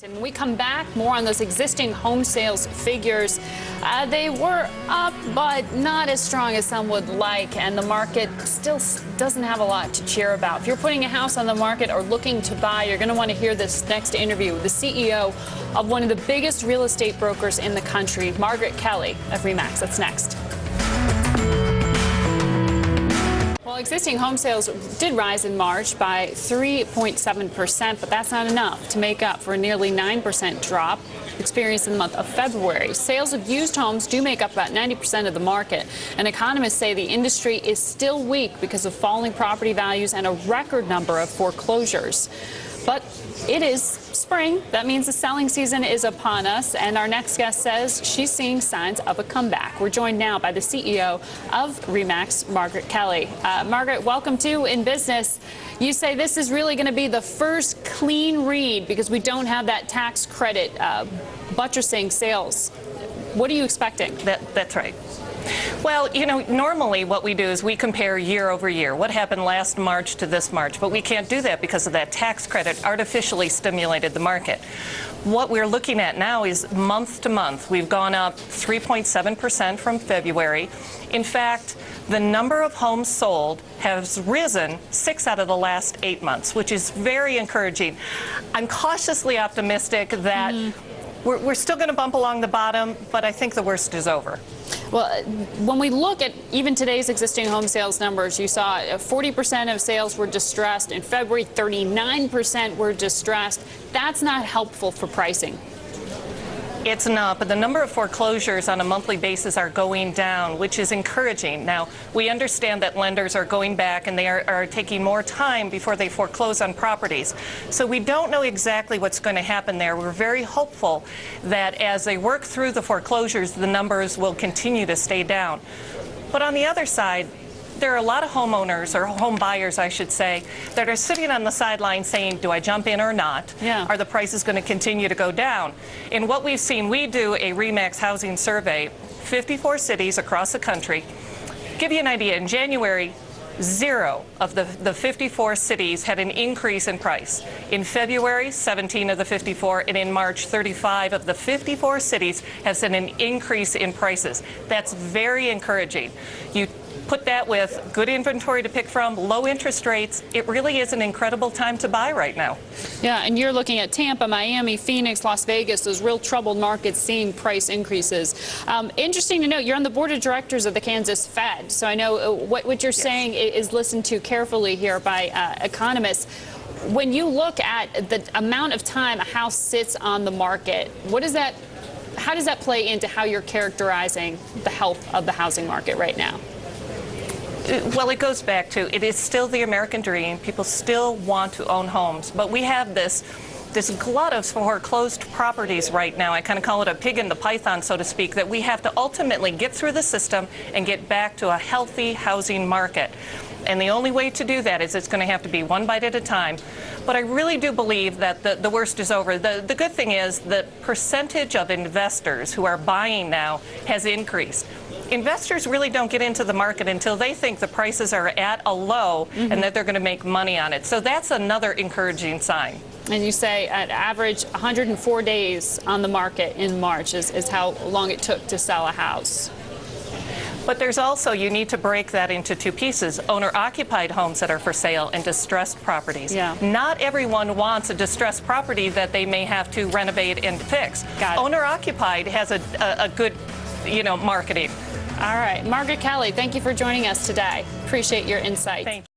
And we come back, more on those existing home sales figures. They were up, but not as strong as some would like, and the market still doesn't have a lot to cheer about. If you're putting a house on the market or looking to buy, you're going to want to hear this next interview with the CEO of one of the biggest real estate brokers in the country, Margaret Kelly of REMAX. That's next. Well, existing home sales did rise in March by 3.7%, but that's not enough to make up for a nearly 9% drop experienced in the month of February. Sales of used homes do make up about 90% of the market, and economists say the industry is still weak because of falling property values and a record number of foreclosures. But it is spring. That means the selling season is upon us, and our next guest says she's seeing signs of a comeback. We're joined now by the CEO of REMAX, Margaret Kelly. Margaret, welcome to In Business. You say this is really going to be the first clean read because we don't have that tax credit buttressing sales. What are you expecting? That's right. Well, you know, normally what we do is we compare year over year. What happened last March to this March? But we can't do that because of that tax credit artificially stimulated the market. What we're looking at now is month to month. We've gone up 3.7% from February. In fact, the number of homes sold has risen 6 out of the last 8 months, which is very encouraging. I'm cautiously optimistic that we're still going to bump along the bottom, but I think the worst is over. Well, when we look at even today's existing home sales numbers, you saw 40% of sales were distressed. In February, 39% were distressed. That's not helpful for pricing. It's not, but the number of foreclosures on a monthly basis are going down, which is encouraging. Now, we understand that lenders are going back and they are taking more time before they foreclose on properties. So we don't know exactly what's going to happen there. We're very hopeful that as they work through the foreclosures, the numbers will continue to stay down. But on the other side, there are a lot of homeowners, or home buyers, I should say, that are sitting on the sidelines saying, do I jump in or not? Yeah. Are the prices going to continue to go down? And what we've seen, we do a REMAX housing survey, 54 cities across the country. Give you an idea, in January, 0 of the 54 cities had an increase in price. In February, 17 of the 54, and in March, 35 of the 54 cities have seen an increase in prices. That's very encouraging. You put that with good inventory to pick from, low interest rates, it really is an incredible time to buy right now. Yeah, and you're looking at Tampa, Miami, Phoenix, Las Vegas, those real troubled markets seeing price increases. Interesting to note, you're on the board of directors of the Kansas Fed, so I know what you're saying is listened to carefully here by economists. When you look at the amount of time a house sits on the market, how does that play into how you're characterizing the health of the housing market right now? Well, it goes back to, it is still the American dream. People still want to own homes. But we have this glut of foreclosed properties right now. I kind of call it a pig in the python, so to speak, that we have to ultimately get through the system and get back to a healthy housing market. And the only way to do that is it's going to have to be one bite at a time. But I really do believe that the worst is over. The good thing is the percentage of investors who are buying now has increased. Investors really don't get into the market until they think the prices are at a low and that they're going to make money on it. So that's another encouraging sign. And you say at average 104 days on the market in March is how long it took to sell a house. But there's also, you need to break that into two pieces, owner-occupied homes that are for sale and distressed properties. Yeah. Not everyone wants a distressed property that they may have to renovate and fix. Owner-occupied has a good, marketing. All right. Margaret Kelly, thank you for joining us today. Appreciate your insight. Thank you.